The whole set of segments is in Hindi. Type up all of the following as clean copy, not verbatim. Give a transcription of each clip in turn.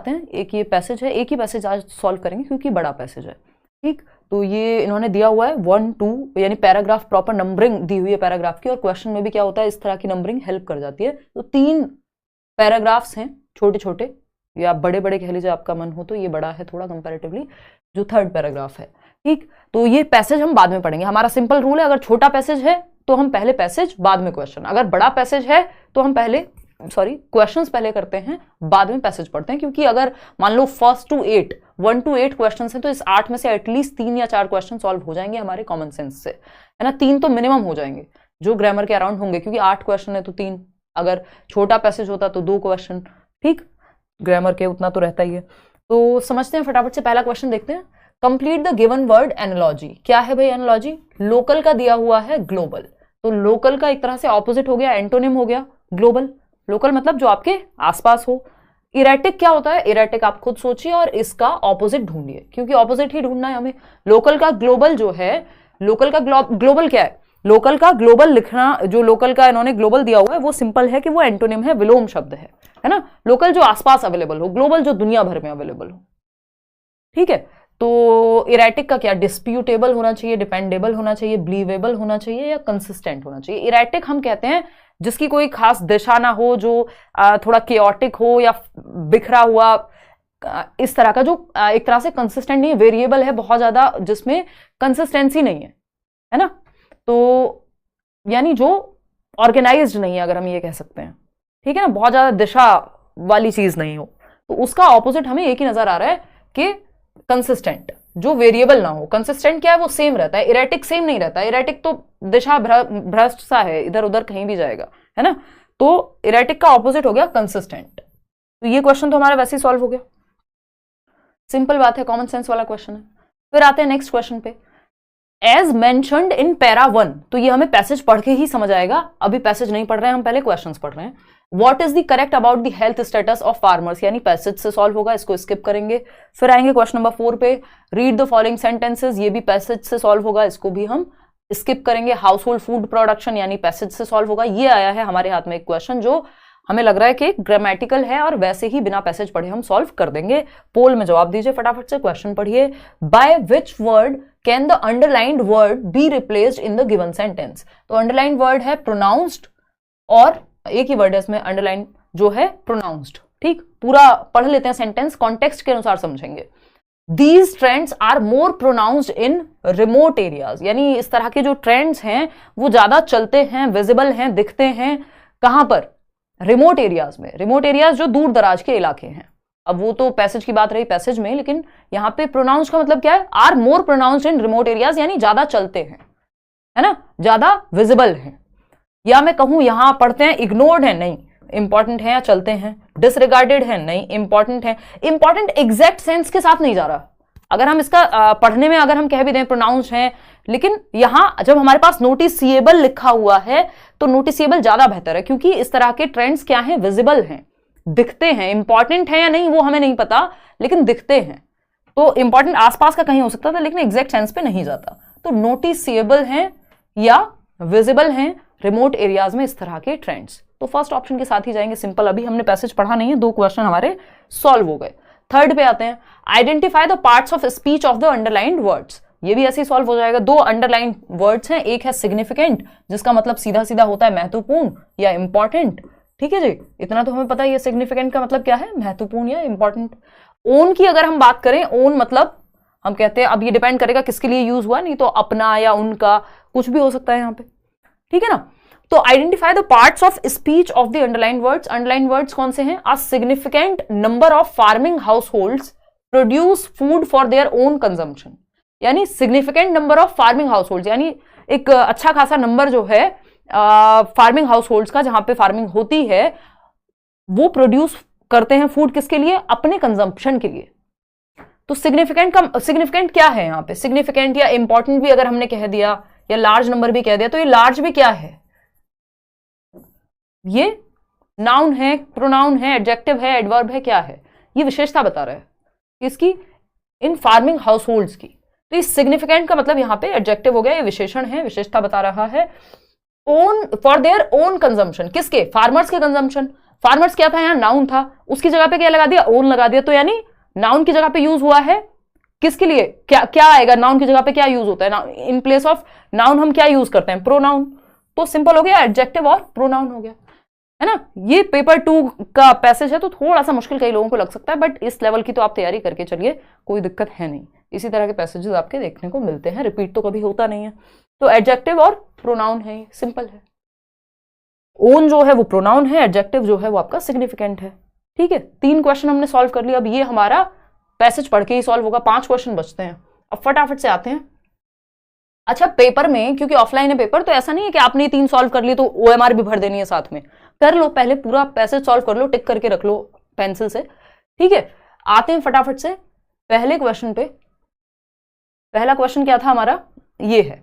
आते हैं, एक ये पैसेज है, एक ही पैसेज आज सॉल्व करेंगे क्योंकि बड़ा पैसेज है, ठीक। तो ये इन्होंने दिया हुआ है 1 2, यानी पैराग्राफ प्रॉपर नंबरिंग दी हुई है पैराग्राफ की, और क्वेश्चन में भी क्या होता है इस तरह की नंबरिंग हेल्प कर जाती है। तो 3 पैराग्राफ्स हैं छोटे छोटे, या बड़े बड़े कह लीजिए आपका मन हो तो, ये बड़ा है थोड़ा कंपैरेटिवली, जो 3rd पैराग्राफ है, ठीक। तो ये पैसेज हम बाद में पढ़ेंगे, हमारा सिंपल रूल है, अगर छोटा पैसेज है तो हम पहले पैसेज बाद में क्वेश्चन, अगर बड़ा पैसेज है तो हम क्वेश्चंस पहले करते हैं बाद में पैसेज पढ़ते हैं, क्योंकि अगर मान लो 1 to 8 क्वेश्चंस हैं तो इस 8 में से एटलीस्ट 3 या 4 क्वेश्चन सॉल्व हो जाएंगे हमारे कॉमन सेंस से, है ना। 3 तो मिनिमम हो जाएंगे जो ग्रामर के अराउंड होंगे, क्योंकि 8 क्वेश्चन है तो 3, अगर छोटा पैसेज होता तो 2 क्वेश्चन, ठीक। ग्रामर के उतना तो रहता ही है। तो समझते हैं फटाफट से, पहला क्वेश्चन देखते हैं। Complete the given word analogy. क्या है भाई एनालॉजी? लोकल का दिया हुआ है ग्लोबल, तो लोकल का एक तरह से ऑपोजिट हो गया, एंटोनिम हो गया ग्लोबल। लोकल मतलब जो आपके आसपास हो। इरेटिक क्या होता है? इरेटिक आप खुद सोचिए और इसका ऑपोजिट ढूंढिए, क्योंकि ऑपोजिट ही ढूंढना है हमें। लोकल का ग्लोबल जो है, लोकल का ग्लोबल क्या है? लोकल का ग्लोबल लिखना, जो लोकल का इन्होंने ग्लोबल दिया हुआ है वो सिंपल है कि वो एंटोनिम है, विलोम शब्द है ना। लोकल जो आसपास अवेलेबल हो, ग्लोबल जो दुनिया भर में अवेलेबल हो, ठीक है। तो इरेटिक का क्या? डिस्प्यूटेबल होना चाहिए, डिपेंडेबल होना चाहिए, बिलीवेबल होना चाहिए या कंसिस्टेंट होना चाहिए। इरेटिक हम कहते हैं जिसकी कोई खास दिशा ना हो, जो थोड़ा केओटिक हो या बिखरा हुआ, इस तरह का, जो एक तरह से कंसिस्टेंट नहीं है, वेरिएबल है बहुत ज्यादा, जिसमें कंसिस्टेंसी नहीं है ना। तो यानी जो ऑर्गेनाइज्ड नहीं है, अगर हम ये कह सकते हैं, ठीक है ना, बहुत ज्यादा दिशा वाली चीज नहीं हो, तो उसका ऑपोजिट हमें एक ही नजर आ रहा है कि कंसिस्टेंट, जो वेरिएबल ना हो। कंसिस्टेंट क्या है? वो सेम रहता है। इरेटिक सेम नहीं रहता है, इरेटिक तो दिशा भ्रष्ट सा है, इधर उधर कहीं भी जाएगा, है ना। तो इरेटिक का ऑपोजिट हो गया कंसिस्टेंट। तो ये क्वेश्चन तो हमारा वैसे ही सॉल्व हो गया, सिंपल बात है, कॉमन सेंस वाला क्वेश्चन है। फिर आते हैं नेक्स्ट क्वेश्चन पे। एज मेंशन्ड इन पैरा 1, तो ये हमें पैसेज पढ़ के ही समझ आएगा, अभी पैसेज नहीं पढ़ रहे हैं हम, पहले क्वेश्चंस पढ़ रहे हैं। What is the correct about the health status of farmers, यानी पैसेज से सॉल्व होगा, इसको स्किप करेंगे। फिर आएंगे क्वेश्चन नंबर 4 पे, रीड द फॉलोइंग सेंटेंसेस, ये भी पैसेज से सॉल्व होगा, इसको भी हम स्किप करेंगे। हाउस होल्ड फूड प्रोडक्शन, यानी पैसेज से सॉल्व होगा। ये आया है हमारे हाथ में एक क्वेश्चन जो हमें लग रहा है कि ग्रामेटिकल है और वैसे ही बिना पैसेज पढ़े हम सॉल्व कर देंगे। पोल में जवाब दीजिए फटाफट से, क्वेश्चन पढ़िए। By which word can the underlined word be replaced in the given sentence, तो अंडरलाइंड वर्ड है प्रोनाउंस्ड, और एक ही वर्ड है इसमें अंडरलाइन जो है प्रोनाउंस्ड, ठीक। पूरा पढ़ लेते हैं सेंटेंस, कॉन्टेक्स्ट के अनुसार समझेंगे। These trends are more pronounced in remote areas, यानी इस तरह के जो ट्रेंड्स हैं वो ज्यादा चलते हैं, विजिबल हैं, दिखते हैं कहां पर? रिमोट एरियाज में। रिमोट एरियाज जो दूर दराज के इलाके हैं। अब वो तो पैसेज की बात रही पैसेज में, लेकिन यहाँ पे प्रोनाउंस का मतलब क्या है? Are more pronounced in remote areas, यानी ज्यादा चलते हैं, है ना, ज्यादा विजिबल हैं। या मैं कहूं यहां पढ़ते हैं इग्नोर्ड है, नहीं, इंपॉर्टेंट है, या चलते हैं। डिसरिगार्डेड है, नहीं, इंपॉर्टेंट है। इंपॉर्टेंट एग्जैक्ट सेंस के साथ नहीं जा रहा। अगर हम इसका पढ़ने में अगर हम कह भी दें प्रोनाउंस है, लेकिन यहां जब हमारे पास नोटिसिएबल लिखा हुआ है तो नोटिसिएबल ज्यादा बेहतर है, क्योंकि इस तरह के ट्रेंड्स क्या हैं? विजिबल हैं, दिखते हैं। इंपॉर्टेंट है या नहीं वो हमें नहीं पता, लेकिन दिखते हैं। तो इंपॉर्टेंट आसपास का कहीं हो सकता था, लेकिन एग्जैक्ट सेंस पे नहीं जाता। तो नोटिसिएबल हैं या विजिबल हैं रिमोट एरियाज में इस तरह के ट्रेंड्स, तो फर्स्ट ऑप्शन के साथ ही जाएंगे, सिंपल। अभी हमने पैसेज पढ़ा नहीं है, 2 क्वेश्चन हमारे सॉल्व हो गए। 3rd पे आते हैं। Identify the parts of speech of the underlined words, ये भी ऐसे ही सॉल्व हो जाएगा। 2 अंडरलाइंड वर्ड्स हैं, एक है सिग्निफिकेंट, जिसका मतलब सीधा सीधा होता है महत्वपूर्ण या इंपॉर्टेंट, ठीक है जी, इतना तो हमें पता है। ये सिग्निफिकेंट का मतलब क्या है? महत्वपूर्ण या इंपॉर्टेंट। ओन की अगर हम बात करें, ओन मतलब हम कहते हैं, अब ये डिपेंड करेगा किसके लिए यूज हुआ, नहीं तो अपना या उनका कुछ भी हो सकता है यहाँ पे, ठीक है ना। तो identify the parts of speech of the underline words. Underline words कौन से हैं? A significant number of farming households produce food for their own consumption, यानी significant number of farming households, यानी एक अच्छा खासा नंबर जो है फार्मिंग हाउस होल्ड्स का, जहां पे फार्मिंग होती है, वो प्रोड्यूस करते हैं फूड किसके लिए? अपने कंजम्पशन के लिए। तो सिग्निफिकेंट क्या है यहाँ पे? सिग्निफिकेंट या इंपॉर्टेंट भी अगर हमने कह दिया, या लार्ज नंबर भी कह दिया, तो ये लार्ज भी क्या है? ये नाउन है, प्रोनाउन है, एडजेक्टिव है, एडवर्ब है, क्या है? ये विशेषता बता रहा है इसकी, इन फार्मिंग हाउस होल्ड्स की। तो इस सिग्निफिकेंट का मतलब यहाँ पे एडजेक्टिव हो गया, ये विशेषण है, विशेषता बता रहा है। Own for their own consumption, किसके? फार्मर्स के कंजम्पशन। फार्मर्स क्या था, यहाँ नाउन था, उसकी जगह पे क्या लगा दिया, ओन लगा दिया, तो यानी नाउन की जगह पे यूज हुआ है किसके लिए, क्या क्या आएगा, नाउन की जगह पे क्या यूज होता है, इन प्लेस ऑफ नाउन हम क्या यूज करते हैं, प्रोनाउन। तो सिंपल हो गया, एडजेक्टिव और प्रोनाउन हो गया, है ना। ये पेपर 2 का पैसेज है तो थोड़ा सा मुश्किल कई लोगों को लग सकता है, बट इस लेवल की तो आप तैयारी करके चलिए, कोई दिक्कत है नहीं। इसी तरह के पैसेजेस आपके देखने को मिलते हैं, रिपीट तो कभी होता नहीं है। तो एडजेक्टिव और प्रोनाउन है, सिंपल है। ओन जो है वो प्रोनाउन है, एडजेक्टिव जो है वो आपका सिग्निफिकेंट है। ठीक है, 3 क्वेश्चन हमने सॉल्व कर लिया। अब ये हमारा पैसेज पढ़ के ही सॉल्व होगा, 5 क्वेश्चन बचते हैं। अब फटाफट से आते हैं। अच्छा, पेपर में क्योंकि ऑफलाइन है पेपर, तो ऐसा नहीं है कि आपने 3 सॉल्व कर लिए तो OMR भी भर देनी है साथ में। कर लो, पहले पूरा पैसेज सॉल्व कर लो, टिक करके रख लो पेंसिल से। ठीक है, आते हैं फटाफट से पहले क्वेश्चन पे। पहला क्वेश्चन क्या था हमारा, ये है,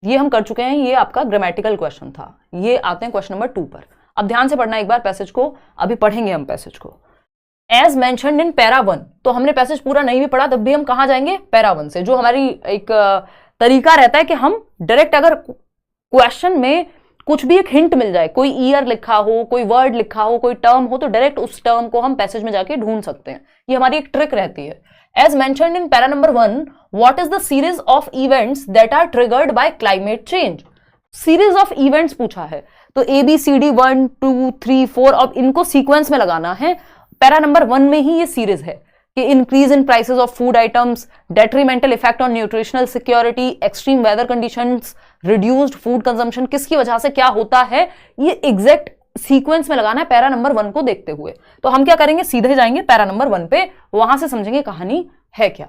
ये हम कर चुके हैं, ये आपका ग्रामेटिकल क्वेश्चन था। ये आते हैं क्वेश्चन नंबर 2 पर। अब ध्यान से पढ़ना एक बार पैसेज को, अभी पढ़ेंगे हम पैसेज को। एज मेंशन्ड इन पैरा 1, तो हमने पैसेज पूरा नहीं भी पढ़ा तब भी हम कहां जाएंगे, पैरा 1 से। जो हमारी एक तरीका रहता है कि हम डायरेक्ट अगर क्वेश्चन में कुछ भी एक हिंट मिल जाए, कोई ईयर लिखा हो, कोई वर्ड लिखा हो, कोई टर्म हो, तो डायरेक्ट उस टर्म को हम पैसेज में जाके ढूंढ सकते हैं। ये हमारी एक ट्रिक रहती है। As mentioned in para number 1, what is the series of events that are triggered by climate change. Series of events पूछा है, तो ABCD 1 2 3 4, अब इनको सीक्वेंस में लगाना है। पैरा नंबर 1 में ही ये सीरीज है कि increase in prices of food items, detrimental effect on nutritional security, extreme weather conditions, reduced food consumption, किसकी वजह से क्या होता है, ये एग्जैक्ट सीक्वेंस में लगाना है पैरा नंबर 1 को देखते हुए। तो हम क्या करेंगे, सीधे जाएंगे पैरा नंबर 1 पे, वहां से समझेंगे कहानी है क्या।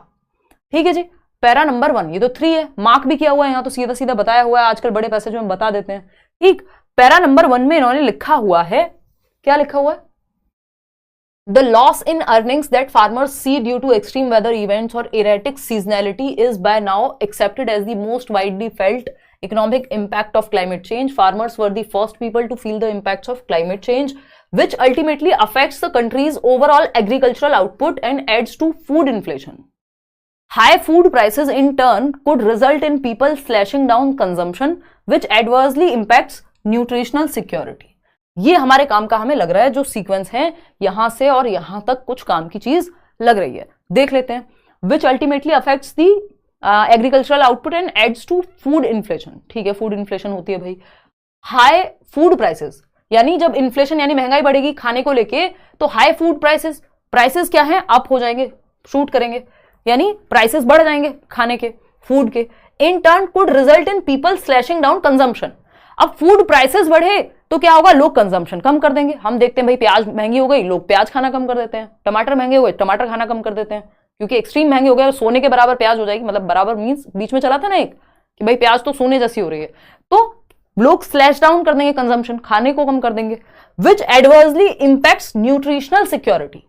ठीक है जी, पैरा नंबर 1, ये तो 3 है, मार्क भी किया हुआ है यहाँ, तो सीधा सीधा बताया हुआ है, आजकल बड़े पैसेज में बता देते हैं। ठीक, पैरा नंबर 1 में इन्होंने लिखा हुआ है, क्या लिखा हुआ है, The loss in earnings that farmers see due to extreme weather events or erratic seasonality is by now accepted as the most widely felt economic impact of climate change. Farmers were the first people to feel the impacts of climate change, which ultimately affects the country's overall agricultural output and adds to food inflation. High food prices in turn could result in people slashing down consumption, which adversely impacts nutritional security. ये हमारे काम का हमें लग रहा है, जो सीक्वेंस है यहां से और यहां तक कुछ काम की चीज लग रही है, देख लेते हैं। Which ultimately affects the agricultural output and adds to food inflation. ठीक है, फूड इन्फ्लेशन होती है भाई। हाई फूड प्राइसेस, यानी जब इन्फ्लेशन यानी महंगाई बढ़ेगी खाने को लेके, तो हाई फूड प्राइसेस, प्राइसेस क्या है, अप हो जाएंगे, शूट करेंगे, यानी प्राइसेस बढ़ जाएंगे खाने के, फूड के। In turn could result in people slashing down consumption. अब फूड प्राइसेस बढ़े तो क्या होगा, लोग कंजम्पशन कम कर देंगे। हम देखते हैं भाई प्याज महंगी हो गई, लोग प्याज खाना कम कर देते हैं, टमाटर महंगे हो गए, टमाटर खाना कम कर देते हैं, क्योंकि एक्सट्रीम महंगे हो गए, सोने के बराबर प्याज हो जाएगी, मतलब बराबर मींस बीच में चला था ना एक कि भाई प्याज तो सोने जैसी हो रही है, तो लोग स्लैश डाउन कर देंगे कंजम्पशन, खाने को कम कर देंगे। विच एडवर्सली इंपैक्ट्स न्यूट्रिशनल सिक्योरिटी।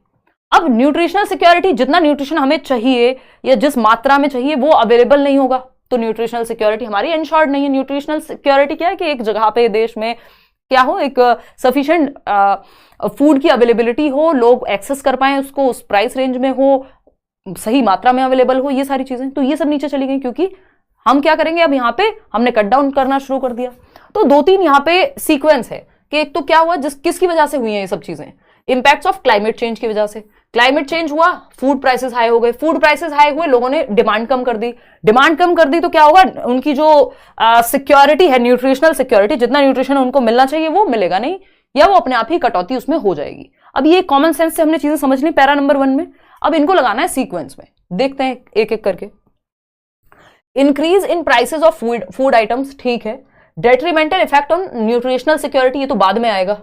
अब न्यूट्रिशनल सिक्योरिटी, जितना न्यूट्रिशन हमें चाहिए या जिस मात्रा में चाहिए वो अवेलेबल नहीं होगा, तो न्यूट्रिशनल सिक्योरिटी हमारी इंश्योर्ड नहीं है। न्यूट्रिशनल सिक्योरिटी क्या है कि एक जगह पे देश में क्या हो, एक सफिशिएंट फूड की अवेलेबिलिटी हो, लोग एक्सेस कर पाए उसको, उस प्राइस रेंज में हो, सही मात्रा में अवेलेबल हो, ये सारी चीजें। तो ये सब नीचे चली गई, क्योंकि हम क्या करेंगे, अब यहाँ पे हमने कट डाउन करना शुरू कर दिया। तो 2-3 यहाँ पे सीक्वेंस है कि एक तो क्या हुआ, किसकी वजह से हुई है ये सब चीजें, इंपैक्ट्स ऑफ क्लाइमेट चेंज की वजह से। क्लाइमेट चेंज हुआ, फूड प्राइसेस हाई हो गए, फूड प्राइसेस हाई हुए, लोगों ने डिमांड कम कर दी, डिमांड कम कर दी तो क्या होगा, उनकी जो सिक्योरिटी है, न्यूट्रिशनल सिक्योरिटी, जितना न्यूट्रिशन उनको मिलना चाहिए वो मिलेगा नहीं, या वो अपने आप ही कटौती उसमें हो जाएगी। अब ये कॉमन सेंस से हमने चीजें समझ ली पैरा नंबर 1 में। अब इनको लगाना है सीक्वेंस में, देखते हैं एक एक करके। Increase in prices of food items, ठीक है। Detrimental effect on nutritional security, ये तो बाद में आएगा,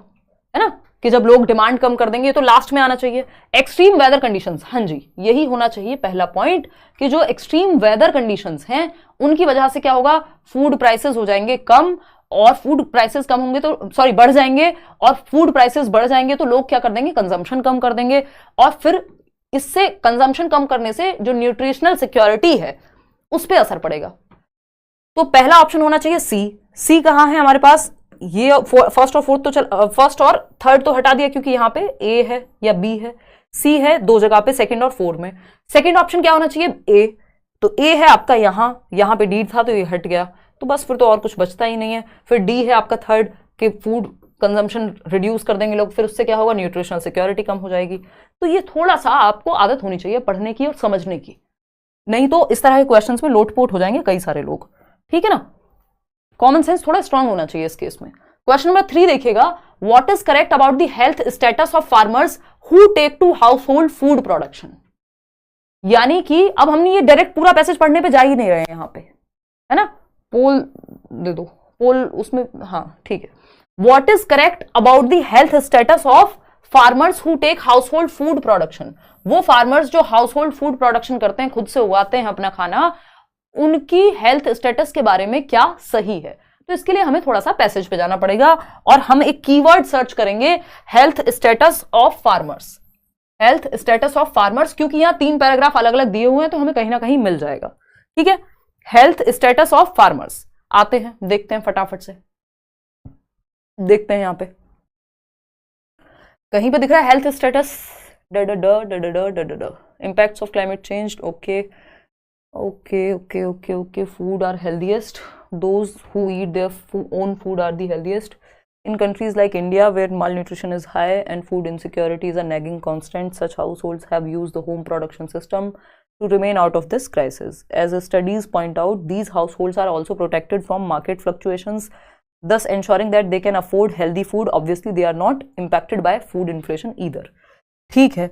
है ना, कि जब लोग डिमांड कम कर देंगे, तो लास्ट में आना चाहिए। एक्सट्रीम वेदर कंडीशंस, हाँ जी, यही होना चाहिए पहला पॉइंट, कि जो एक्सट्रीम वेदर कंडीशंस हैं उनकी वजह से क्या होगा, फूड प्राइसेस हो जाएंगे कम, और फूड प्राइसेस कम होंगे तो बढ़ जाएंगे, और फूड प्राइसेस बढ़ जाएंगे तो लोग क्या कर देंगे, कंजम्पशन कम कर देंगे, और फिर इससे कंजम्पशन कम करने से जो न्यूट्रिशनल सिक्योरिटी है उस पर असर पड़ेगा। तो पहला ऑप्शन होना चाहिए सी कहां है हमारे पास, ये फर्स्ट और फोर्थ तो फर्स्ट और थर्ड तो हटा दिया क्योंकि यहां पे ए है या बी है, सी है 2 जगह पे, सेकंड और फोर्थ में। सेकंड ऑप्शन क्या होना चाहिए, ए, तो ए है आपका यहां पे डी था तो ये हट गया, तो बस फिर तो और कुछ बचता ही नहीं है। फिर डी है आपका थर्ड, कि फूड कंजम्पशन रिड्यूस कर देंगे लोग, फिर उससे क्या होगा, न्यूट्रिशनल सिक्योरिटी कम हो जाएगी। तो ये थोड़ा सा आपको आदत होनी चाहिए पढ़ने की और समझने की, नहीं तो इस तरह के क्वेश्चंस में लोटपोट हो जाएंगे कई सारे लोग, ठीक है ना। कॉमन सेंस थोड़ा स्ट्रांग होना चाहिए इस केस में। क्वेश्चन नंबर 3 देखिएगा, what is correct about the health status of farmers who take to household food production. यानी कि अब हमने ये डायरेक्ट पूरा पैसेज पढ़ने पे जा ही नहीं रहे हैं यहां पे, है ना। पोल दे दो, पोल उसमें, हाँ ठीक है। What is correct about the health status of farmers who take household food production. वो फार्मर्स जो हाउस होल्ड फूड प्रोडक्शन करते हैं, खुद से उगाते हैं अपना खाना, उनकी हेल्थ स्टेटस के बारे में क्या सही है। तो इसके लिए हमें थोड़ा सा पैसेज पे जाना पड़ेगा और हम एक कीवर्ड सर्च करेंगे, health status of farmers. Health status of farmers, क्योंकि यहां 3 पैराग्राफ अलग अलग दिए हुए हैं तो हमें कहीं ना कहीं मिल जाएगा, ठीक है। हेल्थ स्टेटस ऑफ फार्मर्स, आते हैं देखते हैं फटाफट से, देखते हैं यहां पे कहीं पे दिख रहा है health status, impacts of climate change, okay okay okay okay okay. Food are healthiest, those who eat their own food are the healthiest. In countries like India, where malnutrition is high and food insecurity is a nagging constant, such households have used the home production system to remain out of this crisis. As the studies point out, these households are also protected from market fluctuations, thus ensuring that they can afford healthy food. Obviously, they are not impacted by food inflation either. ठीक है,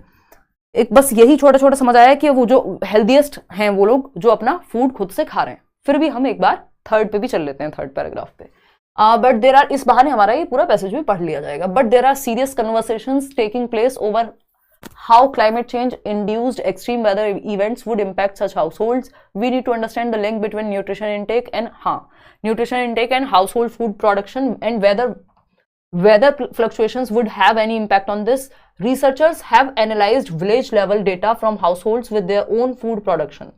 एक बस यही छोटा छोटा समझ आया कि वो जो हेल्दीएस्ट हैं वो लोग जो अपना फूड खुद से खा रहे हैं। फिर भी हम एक बार थर्ड पे भी चल लेते हैं, थर्ड पैराग्राफ पे। बट देर आर, इस बहाने हमारा ये पूरा पैसेज भी पढ़ लिया जाएगा। But there are serious conversations taking place over how climate change induced extreme weather events would impact such households. We need to understand the link between nutrition intake and household food production, and whether weather fluctuations would have any impact on this. Researchers have analyzed village level data from households with their own food production.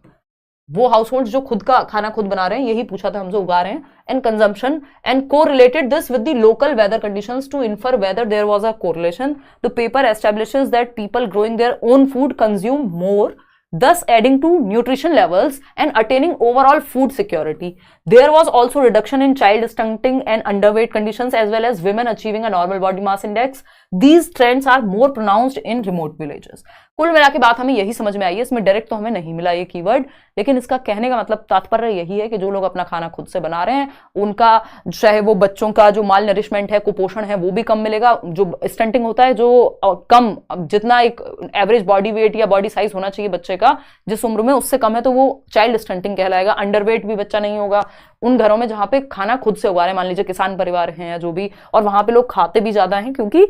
वो हाउसहोल्ड जो खुद का खाना खुद बना रहे हैं, यही पूछा था हम जो उगा रहे हैं, and consumption, and correlated this with the local weather conditions to infer whether there was a correlation. The paper establishes that people growing their own food consume more, thus adding to nutrition levels and attaining overall food security. There was also reduction in child stunting and underweight conditions, as well as women achieving a normal body mass index. These trends are more pronounced in remote villages. कुल मिला के बात हमें यही समझ में आई है, इसमें डायरेक्ट तो हमें नहीं मिला ये कीवर्ड, लेकिन इसका कहने का मतलब तात्पर्य यही है कि जो लोग अपना खाना खुद से बना रहे हैं, उनका चाहे वो बच्चों का जो माल नरिशमेंट है, कुपोषण है, वो भी कम मिलेगा। जो स्टंटिंग होता है, जो कम, जितना एक एवरेज बॉडी वेट या बॉडी साइज होना चाहिए बच्चे का जिस उम्र में, उससे कम है तो वो चाइल्ड स्टंटिंग कहलाएगा। अंडरवेट भी बच्चा नहीं होगा उन घरों में जहां पे खाना खुद से उगा रहे हैं, मान लीजिए किसान परिवार हैं या जो भी, और वहां पे लोग खाते भी ज्यादा हैं क्योंकि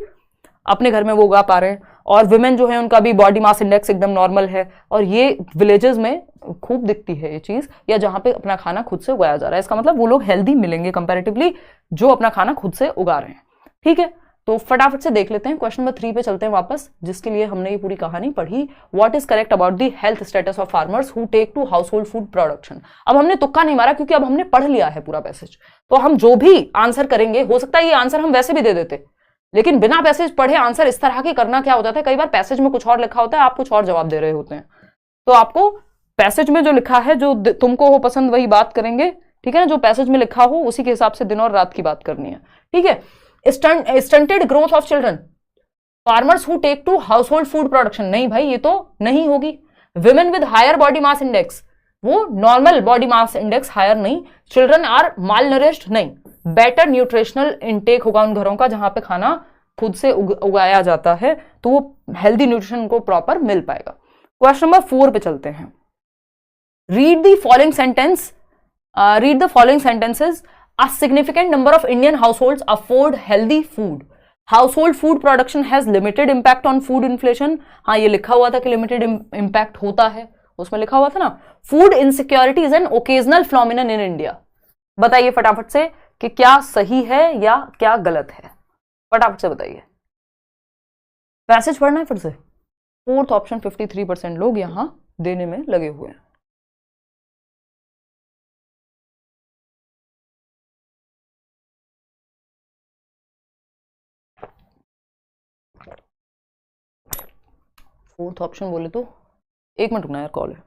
अपने घर में वो उगा पा रहे हैं। और विमेन जो है उनका भी बॉडी मास इंडेक्स एकदम नॉर्मल है, और ये विलेजेस में खूब दिखती है ये चीज, या जहां पे अपना खाना खुद से उगाया जा रहा है। इसका मतलब वो लोग हेल्दी मिलेंगे कंपैरेटिवली जो अपना खाना खुद से उगा रहे हैं। ठीक है, तो फटाफट से देख लेते हैं, क्वेश्चन नंबर 3 पे चलते हैं वापस, जिसके लिए हमने ये पूरी कहानी पढ़ी। What is correct about the health status of farmers who take to household food production. अब हमने तुक्का नहीं मारा क्योंकि अब हमने पढ़ लिया है पूरा पैसेज, तो हम जो भी आंसर करेंगे, हो सकता है ये आंसर हम वैसे भी दे देते, लेकिन बिना पैसेज पढ़े आंसर इस तरह के करना क्या हो जाता है, कई बार पैसेज में कुछ और लिखा होता है, आप कुछ और जवाब दे रहे होते हैं। तो आपको पैसेज में जो लिखा है, जो तुमको हो पसंद वही बात करेंगे, ठीक है ना। जो पैसेज में लिखा हो उसी के हिसाब से दिन और रात की बात करनी है, ठीक है। Stunted growth of children, farmers who take to household food production, नहीं भाई ये तो नहीं होगी। Women with higher body mass index, वो normal body mass index higher नहीं। चिल्ड्रन आर माल नरिश्ड, नहीं। बेटर न्यूट्रिशनल इनटेक होगा उन घरों का जहां पे खाना खुद से उगाया जाता है, तो वो हेल्दी न्यूट्रिशन को प्रॉपर मिल पाएगा। क्वेश्चन नंबर 4 पे चलते हैं। Read the following sentence, read the following sentences. A significant number of Indian households afford healthy food. Household food production has limited impact on food inflation. हाँ, ये लिखा हुआ था कि limited impact होता है, उसमें लिखा हुआ था ना। Food insecurity is an occasional phenomenon in India. बताइए फटाफट से कि क्या सही है या क्या गलत है, फटाफट से बताइए। पैसेज पढ़ना है फिर से। फोर्थ ऑप्शन 53% लोग यहां देने में लगे हुए हैं। फोर्थ ऑप्शन बोले तो, एक मिनट रुकना यार, कॉल है।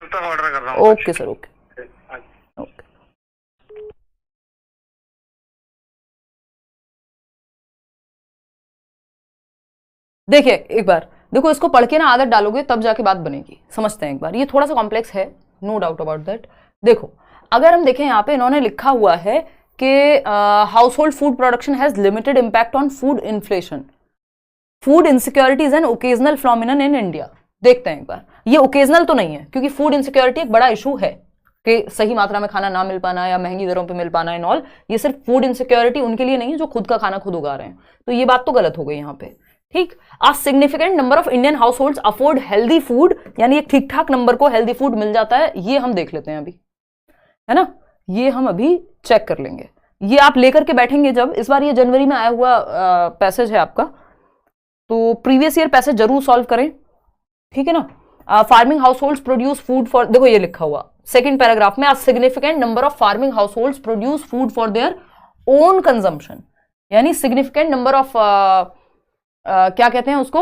तक ऑर्डर कर रहा हूँ। Okay sir, okay okay. देखिए एक बार, देखो इसको पढ़ के ना आदत डालोगे तब जाके बात बनेगी। समझते हैं एक बार, ये थोड़ा सा कॉम्प्लेक्स है, नो डाउट अबाउट दैट। देखो अगर हम देखें यहाँ पे इन्होंने लिखा हुआ है कि house hold food production has limited impact on food inflation, food insecurity is an occasional phenomenon in India. देखते हैं एक बार, ये ओकेजनल तो नहीं है क्योंकि फूड इनसिक्योरिटी एक बड़ा इशू है कि सही मात्रा में खाना ना मिल पाना या महंगी दरों पे मिल पाना एंड ऑल। ये सिर्फ फूड इनसिक्योरिटी उनके लिए नहीं है जो खुद का खाना खुद उगा रहे हैं, तो ये बात तो गलत हो गई यहाँ पे। ठीक, अ significant number of Indian house hold afford healthy food, यानी एक ठीक ठाक नंबर को हेल्दी फूड मिल जाता है, ये हम देख लेते हैं अभी, है ना, ये हम अभी चेक कर लेंगे। ये आप लेकर के बैठेंगे जब, इस बार ये जनवरी में आया हुआ पैसेज है आपका, तो प्रीवियस ईयर पैसेज जरूर सॉल्व करें, ठीक है ना। Farming house hold produce food for, देखो ये लिखा हुआ सेकेंड पैराग्राफ में, अ significant number of farming house hold produce food for their own consumption, यानी सिग्निफिकेंट नंबर ऑफ क्या कहते हैं उसको,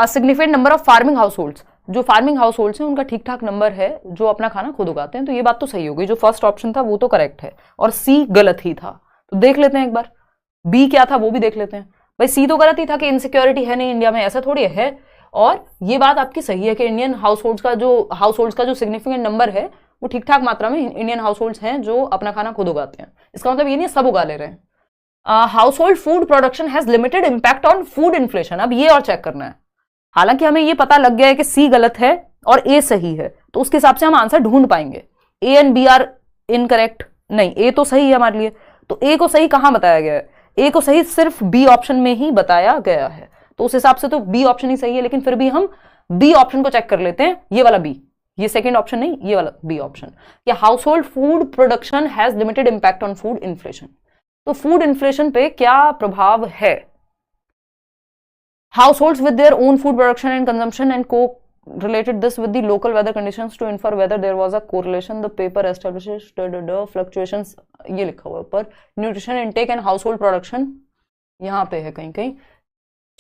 significant number of farming house holds, जो फार्मिंग हाउस होल्ड्स हैं उनका ठीक ठाक नंबर है जो अपना खाना खुद उगाते हैं। तो ये बात तो सही हो गई, जो फर्स्ट ऑप्शन था वो तो करेक्ट है और सी गलत ही था। तो देख लेते हैं एक बार बी क्या था वो भी देख लेते हैं। भाई सी तो गलत ही था कि इनसिक्योरिटी है नहीं इंडिया में, ऐसा थोड़ी है। और ये बात आपकी सही है कि इंडियन हाउस होल्ड्स का जो सिग्निफिकेंट नंबर है वो ठीक ठाक मात्रा में इंडियन हाउस होल्ड्स हैं जो अपना खाना खुद उगाते हैं। इसका मतलब ये नहीं सब उगा ले रहे हैं। House hold food production has limited impact on food inflation, अब ये और चेक करना है। हालांकि हमें ये पता लग गया है कि सी गलत है और ए सही है, तो उसके हिसाब से हम आंसर ढूंढ पाएंगे। A and B are incorrect, नहीं ए तो सही है हमारे लिए, तो ए को सही कहां बताया गया है, ए को सही सिर्फ बी ऑप्शन में ही बताया गया है, तो उस हिसाब से तो बी ऑप्शन ही सही है। लेकिन फिर भी हम बी ऑप्शन को चेक कर लेते हैं, ये वाला बी, ये सेकेंड ऑप्शन नहीं, ये वाला बी ऑप्शन, या house hold food production has limited impact on food inflation. तो फूड इन्फ्लेशन पे क्या प्रभाव है? Households with their own food production and consumption and co-related this with the local weather conditions to infer whether there was a correlation. The paper establishes fluctuations, ये लिखा हुआ ऊपर, nutrition intake and household production, यहाँ पे है कहीं कहीं,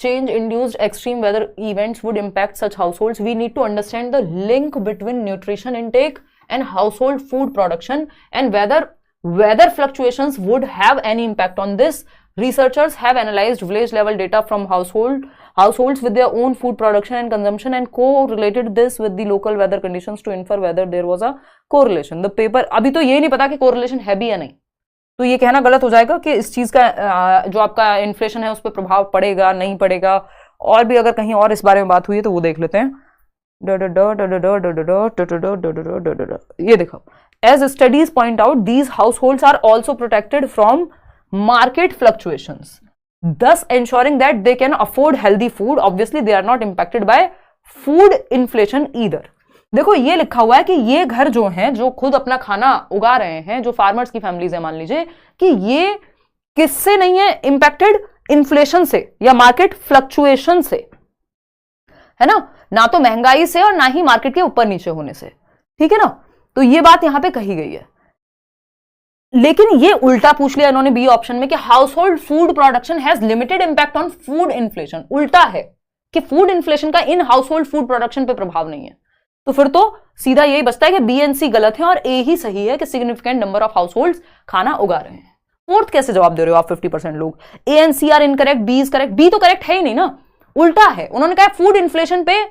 change induced extreme weather events would impact such households. We need to understand the link between nutrition intake and household food production and whether weather fluctuations would have any impact on this. Researchers have analyzed village level data from households with their own food production and consumption and correlated this with the local weather conditions to infer whether there was a correlation. The paper, अभी तो ये नहीं पता कि correlation है भी या नहीं, तो ये कहना गलत हो जाएगा कि इस चीज का जो आपका इन्फ्लेशन है उस पर प्रभाव पड़ेगा नहीं पड़ेगा। और भी अगर कहीं और इस बारे में बात हुई है तो वो देख लेते हैं। ये देखो, as studies point out, these households are also protected from market fluctuations, thus ensuring that they can afford healthy food. Obviously they are not impacted by food inflation either. देखो ये लिखा हुआ है कि ये घर जो हैं, जो खुद अपना खाना उगा रहे हैं, जो फार्मर्स की फैमिलीज है, मान लीजिए कि ये किससे नहीं है इंपैक्टेड, इन्फ्लेशन से या मार्केट फ्लक्चुएशन से, है ना तो महंगाई से और ना ही मार्केट के ऊपर नीचे होने से, ठीक है ना। तो ये बात यहां पे कही गई है। लेकिन ये उल्टा पूछ लिया इन्होंने बी ऑप्शन में कि house hold food production has limited impact on food inflation. उल्टा है कि फूड इन्फ्लेशन का in house hold food production पे प्रभाव नहीं है। तो फिर तो सीधा यही बचता है कि बी एंड सी गलत है और ए ही सही है कि significant number of house hold खाना उगा रहे हैं। फोर्थ कैसे जवाब दे रहे हो आप 50% लोग? A and C are incorrect, B is correct. B तो करेक्ट है ही नहीं ना, उल्टा है। उन्होंने कहा फूड इन्फ्लेशन पे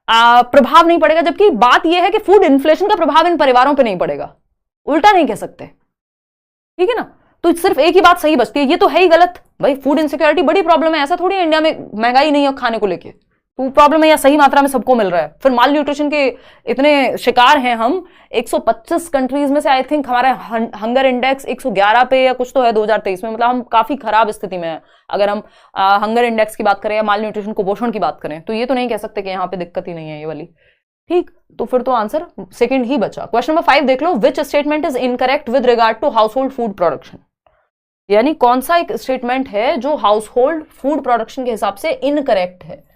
प्रभाव नहीं पड़ेगा, जबकि बात यह है कि फूड इन्फ्लेशन का प्रभाव इन परिवारों पर नहीं पड़ेगा। उल्टा नहीं कह सकते, ठीक है ना। तो सिर्फ एक ही बात सही बचती है, ये तो है ही गलत। भाई फूड इनसिक्योरिटी बड़ी प्रॉब्लम है, ऐसा थोड़ी है इंडिया में महंगाई नहीं है खाने को लेके, तो प्रॉब्लम है या सही मात्रा में सबको मिल रहा है। फिर माल न्यूट्रिशन के इतने शिकार हैं हम। 125 कंट्रीज में से आई थिंक हमारा हंगर इंडेक्स 111 पे या कुछ तो है 2023 में, मतलब हम काफी खराब स्थिति में हैं। अगर हम हंगर इंडेक्स की बात करें या माल न्यूट्रिशन कुपोषण की बात करें, तो ये तो नहीं कह सकते कि यहाँ पे दिक्कत ही नहीं है ये वाली, ठीक। तो फिर तो आंसर सेकंड ही बचा। क्वेश्चन नंबर 5 देख लो, which statement is incorrect with regard to household food production, यानी कौन सा एक स्टेटमेंट है जो हाउस होल्ड फूड प्रोडक्शन के हिसाब से इनकरेक्ट है।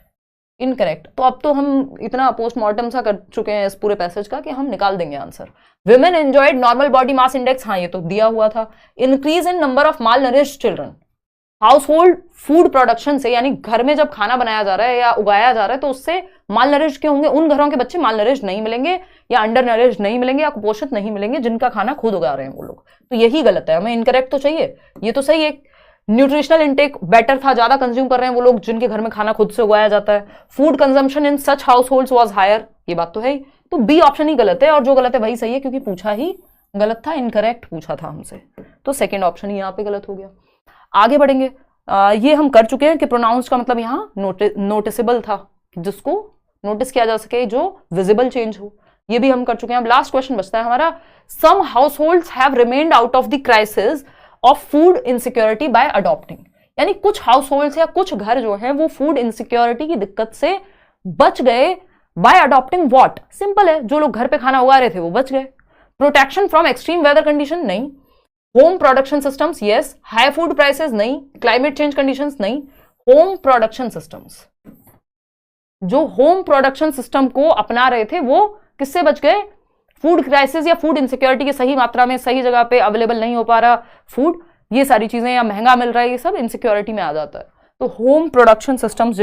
इनकरेक्ट तो अब तो हम इतना पोस्टमार्टम सा कर चुके हैं इस पूरे पैसेज का कि हम निकाल देंगे answer. Women enjoyed normal body mass index, हाँ ये तो दिया हुआ था। Increase in number of mall nourished children, house hold food production से, यानी घर में जब खाना बनाया जा रहा है या उगाया जा रहा है तो उससे माल नरिश के होंगे, उन घरों के बच्चे माल नरिश नहीं मिलेंगे या अंडर नरिश नहीं मिलेंगे या कुपोषित नहीं मिलेंगे जिनका खाना खुद उगा रहे हैं वो लोग। तो यही गलत है, हमें इनकरेक्ट तो चाहिए। ये तो सही है, न्यूट्रिशनल इंटेक बेटर था, ज्यादा कंज्यूम कर रहे हैं वो लोग जिनके घर में खाना खुद से उगाया जाता है। Food consumption in such households was higher, ये बात तो है ही। तो बी ऑप्शन ही गलत है, और जो गलत है वही सही है क्योंकि पूछा ही गलत था, इनकरेक्ट पूछा था हमसे। तो सेकेंड ऑप्शन ही यहाँ पे गलत हो गया। आगे बढ़ेंगे। ये हम कर चुके हैं कि प्रोनाउंस का मतलब यहाँ नोटिसेबल था, जिसको नोटिस किया जा सके, जो विजिबल चेंज हो, ये भी हम कर चुके हैं। अब लास्ट क्वेश्चन बचता है हमारा, some households have remained out of the crisis of food insecurity by adopting, यानी कुछ हाउस होल्ड्स या कुछ घर जो है वो फूड इनसिक्योरिटी की दिक्कत से बच गए बाय अडॉप्टिंग व्हाट, सिंपल है, जो लोग घर पे खाना उगा रहे थे वो बच गए। Protection from extreme weather condition, नहीं। Home production systems, yes. High food prices, नहीं। क्लाइमेट चेंज कंडीशंस, नहीं। होम प्रोडक्शन सिस्टम्स, जो होम प्रोडक्शन सिस्टम को अपना रहे थे वो किससे बच गए, फूड क्राइसिस या फूड इनसिक्योरिटी की सही मात्रा में सही जगह पे अवेलेबल नहीं हो पा रहा फूड, ये सारी चीजें, या महंगा मिल रहा है, ये सब इनसिक्योरिटी में आ जाता है। तो होम प्रोडक्शन सिस्टम्स